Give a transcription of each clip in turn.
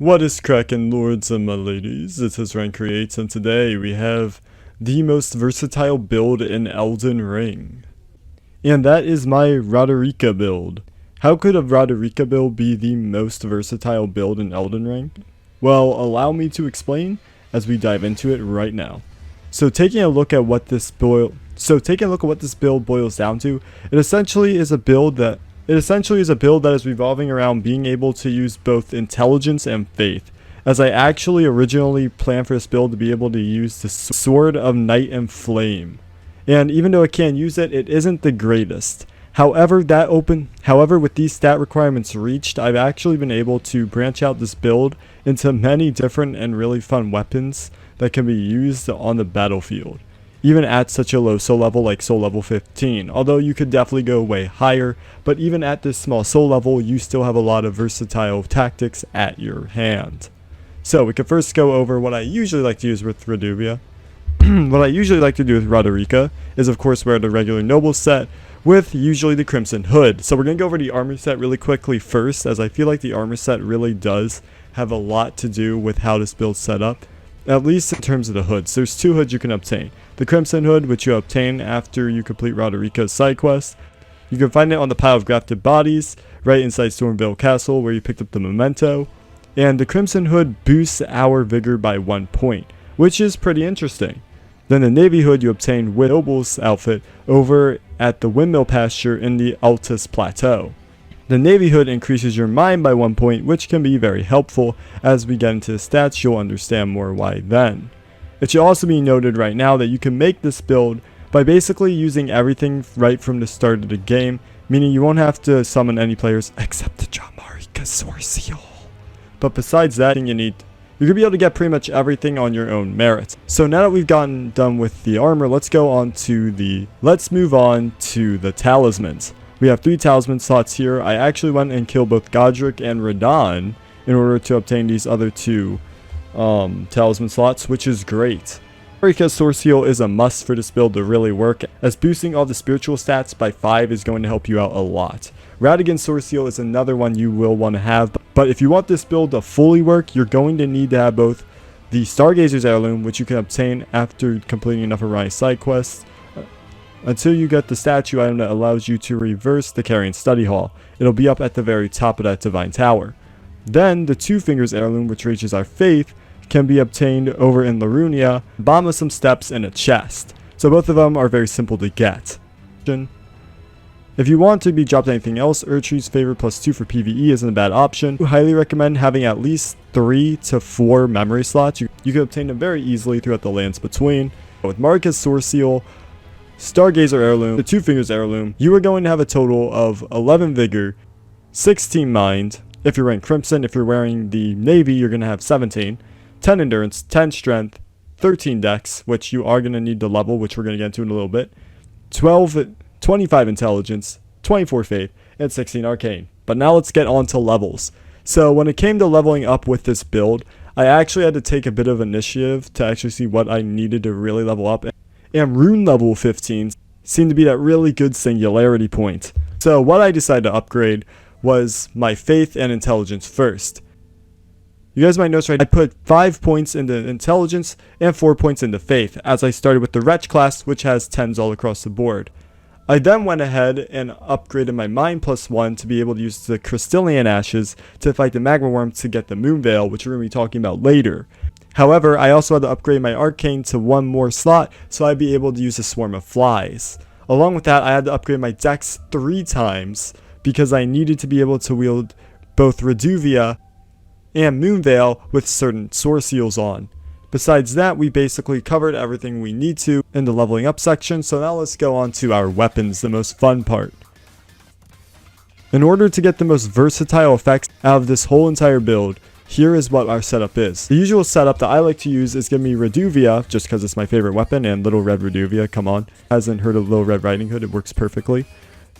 What is crackin', lords and my ladies? It is Rank Creates, and today we have the most versatile build in Elden Ring. And that is my Roderika build. How could a Roderika build be the most versatile build in Elden Ring? Well, allow me to explain as we dive into it right now. So taking a look at what this build boils down to, it essentially is a build that is revolving around being able to use both intelligence and faith, as I actually originally planned for this build to be able to use the Sword of Night and Flame. And even though I can use it, it isn't the greatest. However, with these stat requirements reached, I've actually been able to branch out this build into many different and really fun weapons that can be used on the battlefield, even at such a low soul level like soul level 15, although you could definitely go way higher. But even at this small soul level, you still have a lot of versatile tactics at your hand. So we could first go over what I usually like to use with Roderika. What I usually like to do with Roderika is of course wear the regular noble set with usually the Crimson Hood. So we're going to go over the armor set really quickly first, as I feel like the armor set really does have a lot to do with how this build's set up, at least in terms of the hoods. There's two hoods you can obtain. The Crimson Hood, which you obtain after you complete Roderika's side quest. You can find it on the pile of grafted bodies right inside Stormvale Castle where you picked up the memento. And the Crimson Hood boosts our vigor by 1 point, which is pretty interesting. Then the Navy Hood you obtain with Noble's outfit over at the Windmill Pasture in the Altus Plateau. The Navy Hood increases your mind by 1 point, which can be very helpful. As we get into the stats, you'll understand more why then. It should also be noted right now that you can make this build by basically using everything right from the start of the game, meaning you won't have to summon any players except the Roderika Sorceries. But besides that, you're going to be able to get pretty much everything on your own merit. So now that we've gotten done with the armor, let's move on to the talismans. We have 3 talisman slots here. I actually went and killed both Godric and Radahn in order to obtain these other 2 talisman slots, which is great. Roderika's Sorceries is a must for this build to really work, as boosting all the spiritual stats by 5 is going to help you out a lot. Radigan's Sorceries is another one you will want to have, but if you want this build to fully work, you're going to need to have both the Stargazer's Heirloom, which you can obtain after completing enough Orion side quests, until you get the statue item that allows you to reverse the Carian Study Hall. It'll be up at the very top of that Divine Tower. Then the Two Fingers Heirloom, which reaches our faith, can be obtained over in Larunia, bottom of some steps in a chest. So both of them are very simple to get. If you want to be dropped anything else, Erdtree's Favor +2 for PvE isn't a bad option. I highly recommend having at least 3 to 4 memory slots. You can obtain them very easily throughout the lands between. With Marika's Sorceries, Stargazer Heirloom, the Two Fingers Heirloom, you are going to have a total of 11 Vigor, 16 Mind. If you're wearing Crimson, if you're wearing the Navy, you're going to have 17. 10 Endurance, 10 Strength, 13 Dex, which you are going to need to level, which we're going to get into in a little bit. 25 Intelligence, 24 Faith, and 16 Arcane. But now let's get on to levels. So when it came to leveling up with this build, I actually had to take a bit of initiative to actually see what I needed to really level up. And Rune level 15 seemed to be that really good singularity point. So what I decided to upgrade was my Faith and Intelligence first. You guys might notice I put 5 points into Intelligence and 4 points into Faith, as I started with the Wretch class, which has 10s all across the board. I then went ahead and upgraded my Mind +1 to be able to use the Crystallian Ashes to fight the Magma Worm to get the Moon Veil, which we're going to be talking about later. However, I also had to upgrade my Arcane to 1 more slot so I'd be able to use a Swarm of Flies. Along with that, I had to upgrade my Dex 3 times because I needed to be able to wield both Reduvia and Moonveil with certain sword seals on. Besides that, we basically covered everything we need to in the leveling up section, so now let's go on to our weapons, the most fun part. In order to get the most versatile effects out of this whole entire build, here is what our setup is. The usual setup that I like to use is give me Reduvia, just because it's my favorite weapon, and Little Red Reduvia, come on. Hasn't heard of Little Red Riding Hood, it works perfectly.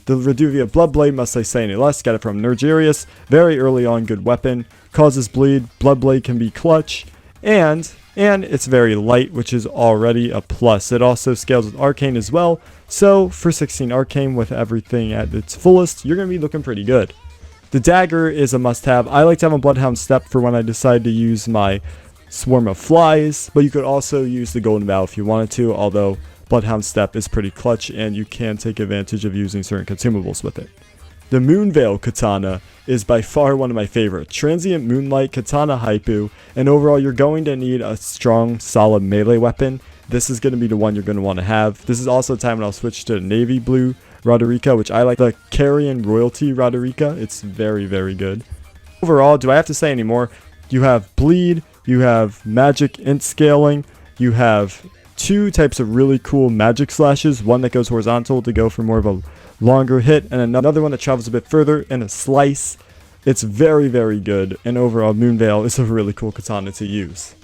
The Reduvia Bloodblade, must I say any less, got it from Nergerius, very early on good weapon, causes bleed, Bloodblade can be clutch, and it's very light, which is already a plus. It also scales with Arcane as well, so for 16 Arcane with everything at its fullest, you're going to be looking pretty good. The dagger is a must-have. I like to have a bloodhound step for when I decide to use my swarm of flies, but you could also use the golden bow if you wanted to, although bloodhound step is pretty clutch and you can take advantage of using certain consumables with it. The Moonveil Katana is by far one of my favorites. Transient Moonlight Katana Haipu, and overall you're going to need a strong, solid melee weapon. This is going to be the one you're going to want to have. This is also a time when I'll switch to the navy blue Roderika, which I like the Carian royalty Roderika. It's very, very good. Overall, do I have to say any more? You have bleed, you have magic int scaling, you have two types of really cool magic slashes, one that goes horizontal to go for more of a longer hit, and another one that travels a bit further in a slice. It's very, very good, and overall Moonveil is a really cool katana to use.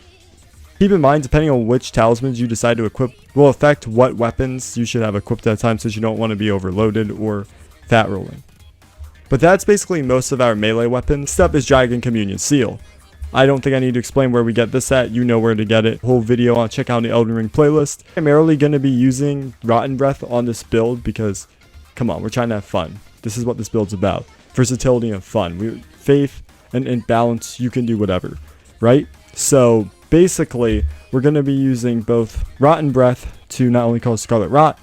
Keep in mind, depending on which talismans you decide to equip will affect what weapons you should have equipped at a time, since you don't want to be overloaded or fat rolling. But that's basically most of our melee weapons. Next up is Dragon Communion Seal. I don't think I need to explain where we get this at. You know where to get it. Whole video on check out the Elden Ring playlist. I'm primarily going to be using Rotten Breath on this build because, come on, we're trying to have fun. This is what this build's about. Versatility and fun. Faith and balance, you can do whatever, right? So basically, we're going to be using both Rotten Breath to not only cause Scarlet Rot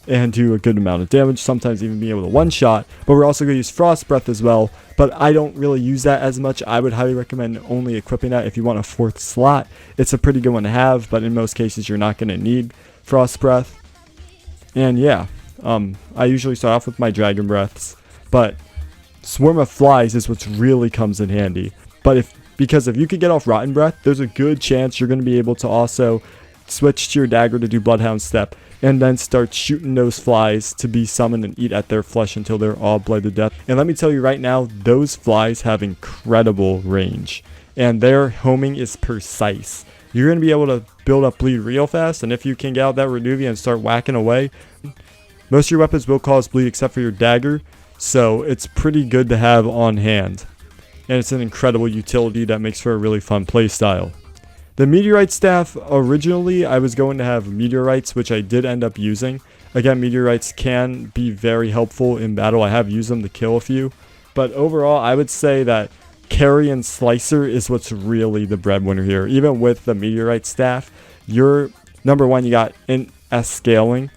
and do a good amount of damage, sometimes even be able to one-shot, but we're also going to use Frost Breath as well, but I don't really use that as much. I would highly recommend only equipping that if you want a 4th slot. It's a pretty good one to have, but in most cases you're not going to need Frost Breath. And yeah, I usually start off with my Dragon Breaths, but Swarm of Flies is what really comes in handy. But because if you could get off Rotten Breath, there's a good chance you're going to be able to also switch to your dagger to do Bloodhound Step, and then start shooting those flies to be summoned and eat at their flesh until they're all bled to death. And let me tell you right now, those flies have incredible range, and their homing is precise. You're going to be able to build up bleed real fast, and if you can get out that Reduvia and start whacking away, most of your weapons will cause bleed except for your dagger, so it's pretty good to have on hand. And it's an incredible utility that makes for a really fun playstyle. The Meteorite Staff, originally I was going to have Meteorites, which I did end up using. Again, Meteorites can be very helpful in battle. I have used them to kill a few. But overall, I would say that Carian Slicer is what's really the breadwinner here. Even with the Meteorite Staff, you're, number one, you got int S scaling.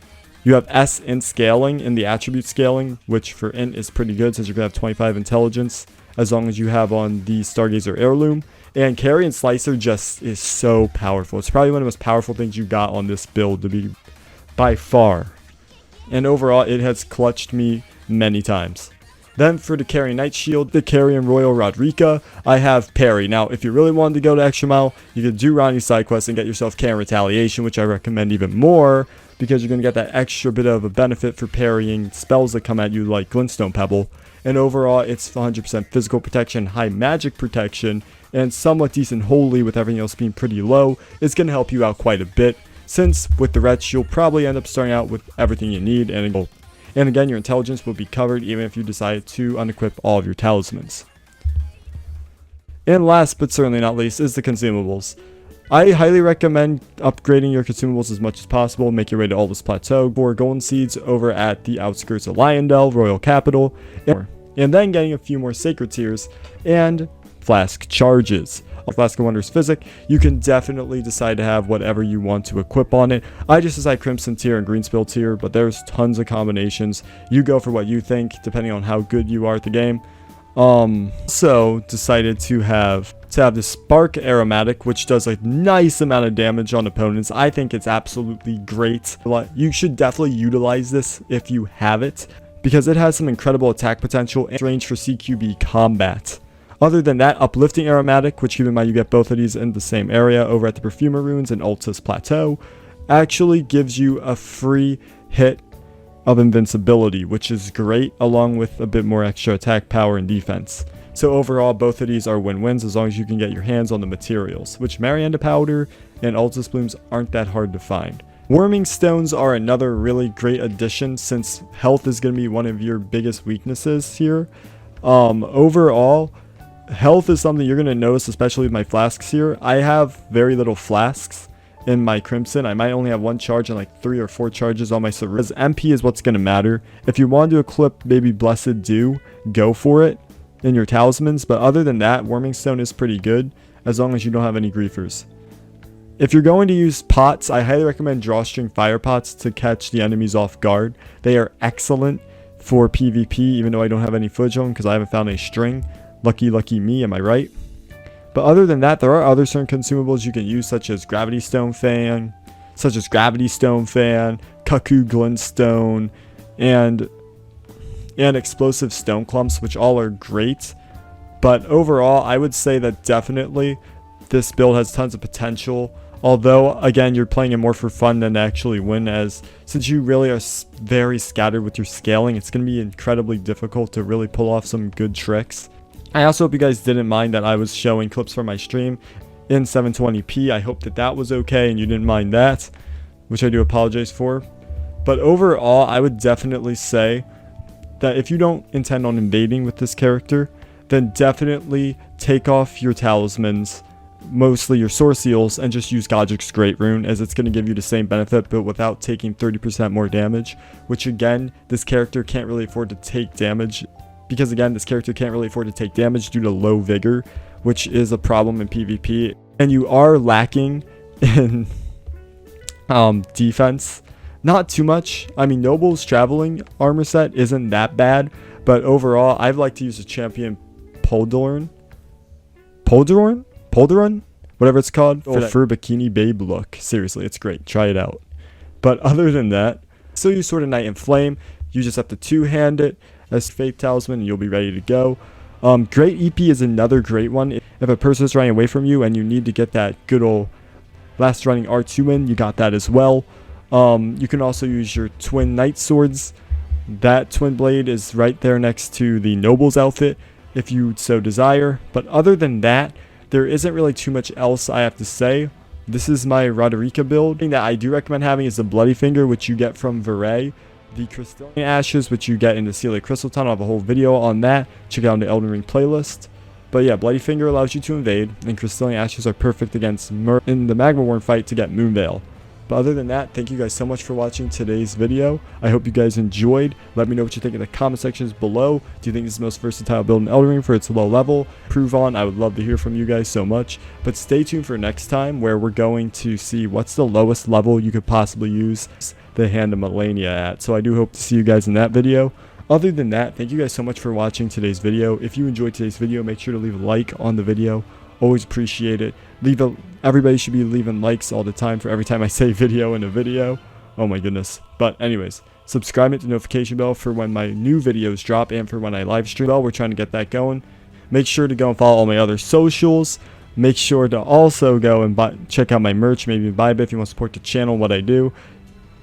You have S int scaling in the attribute scaling, which for int is pretty good since you're going to have 25 intelligence, as long as you have on the Stargazer Heirloom. And Carian Slicer just is so powerful. It's probably one of the most powerful things you got on this build, to be by far. And overall, it has clutched me many times. Then for the Carian Knight Shield, the Carian Royal Roderika, I have Parry. Now, if you really wanted to go the extra mile, you could do Ronnie's side quest and get yourself Carian Retaliation, which I recommend even more, because you're going to get that extra bit of a benefit for parrying spells that come at you like Glintstone Pebble. And overall, it's 100% physical protection, high magic protection, and somewhat decent holy with everything else being pretty low. It's going to help you out quite a bit, since with the Wretch, you'll probably end up starting out with everything you need, and again, your intelligence will be covered even if you decide to unequip all of your talismans. And last but certainly not least is the Consumables. I highly recommend upgrading your consumables as much as possible. Make your way to Aldous Plateau for golden seeds over at the outskirts of Lyondell, Royal Capital, and then getting a few more sacred tears and flask charges. Flask of Wonders Physic, you can definitely decide to have whatever you want to equip on it. I just decide Crimson Tier and Greenspill Tier, but there's tons of combinations. You go for what you think, depending on how good you are at the game. So decided to have the Spark Aromatic, which does a nice amount of damage on opponents. I think it's absolutely great. You should definitely utilize this if you have it, because it has some incredible attack potential and range for CQB combat. Other than that, Uplifting Aromatic, which keep in mind you get both of these in the same area over at the Perfumer Ruins and Aldous Plateau, actually gives you a free hit of invincibility, which is great, along with a bit more extra attack power and defense. So overall, both of these are win-wins as long as you can get your hands on the materials, which Marienda Powder and Altus Blooms aren't that hard to find. Warming Stones are another really great addition, since health is going to be one of your biggest weaknesses here. Overall, health is something you're going to notice, especially with my flasks here. I have very little flasks in my Crimson. I might only have one charge and like 3 or 4 charges on my Sorceries. MP is what's going to matter. If you want to equip maybe Blessed Dew, go for it. in your talismans, but other than that, Warming Stone is pretty good as long as you don't have any griefers. If you're going to use pots, I highly recommend drawstring fire pots to catch the enemies off guard. They are excellent for PvP, even though I don't have any footage on them because I haven't found a string. Lucky me, am I right? But other than that, there are other certain consumables you can use, such as Gravity Stone Fan, Cuckoo Glintstone, and Explosive Stone Clumps, which all are great. But overall, I would say that definitely this build has tons of potential. Although, again, you're playing it more for fun than to actually win, as since you really are very scattered with your scaling, it's going to be incredibly difficult to really pull off some good tricks. I also hope you guys didn't mind that I was showing clips from my stream in 720p. I hope that that was okay and you didn't mind that, which I do apologize for. But overall, I would definitely say that if you don't intend on invading with this character, then definitely take off your talismans, mostly your sorceries, and just use Godric's Great Rune, as it's going to give you the same benefit but without taking 30% more damage, which again, this character can't really afford to take damage, because again, this character can't really afford to take damage due to low vigor, which is a problem in PvP, and you are lacking in defense. Not too much. I mean, Noble's traveling armor set isn't that bad, but overall, I'd like to use a champion Poldoran, whatever it's called, for Bikini Babe look. Seriously, it's great. Try it out. But other than that, still use Sword of Night and Flame. You just have to two-hand it as Faith Talisman and you'll be ready to go. Great EP is another great one. If a person is running away from you and you need to get that good old last running R2 in, you got that as well. You can also use your twin knight swords. That twin blade is right there next to the Noble's outfit if you so desire. But other than that, there isn't really too much else I have to say. This is my Roderika build. The thing that I do recommend having is the Bloody Finger, which you get from VERSITILE. The Crystalline Ashes, which you get in the Sealy Crystal Tunnel. I have a whole video on that. Check it out in the Elden Ring playlist. But yeah, Bloody Finger allows you to invade, and Crystalline Ashes are perfect against in the Magma Worm fight to get Moonveil. But other than that, thank you guys so much for watching today's video. I hope you guys enjoyed. Let me know what you think in the comment sections below. Do you think this is the most versatile build in Elden Ring for its low level? Prove on. I would love to hear from you guys so much. But stay tuned for next time, where we're going to see what's the lowest level you could possibly use the Hand of Melania at. So I do hope to see you guys in that video. Other than that, thank you guys so much for watching today's video. If you enjoyed today's video, make sure to leave a like on the video. Always appreciate it. Everybody should be leaving likes all the time for every time I say video in a video. Oh my goodness. But anyways, subscribe, hit the notification bell for when my new videos drop and for when I live stream. Well, we're trying to get that going. Make sure to go and follow all my other socials. Make sure to also go and check out my merch. Maybe buy a bit if you want to support the channel, what I do.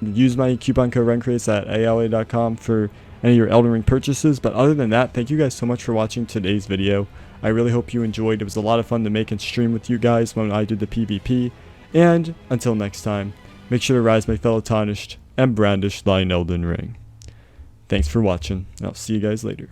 Use my coupon code RENCREATES at ala.com for any of your Elden Ring purchases. But other than that, thank you guys so much for watching today's video. I really hope you enjoyed. It was a lot of fun to make and stream with you guys when I did the PvP. And until next time, make sure to rise, my fellow tarnished, and brandish thine Elden Ring. Thanks for watching, and I'll see you guys later.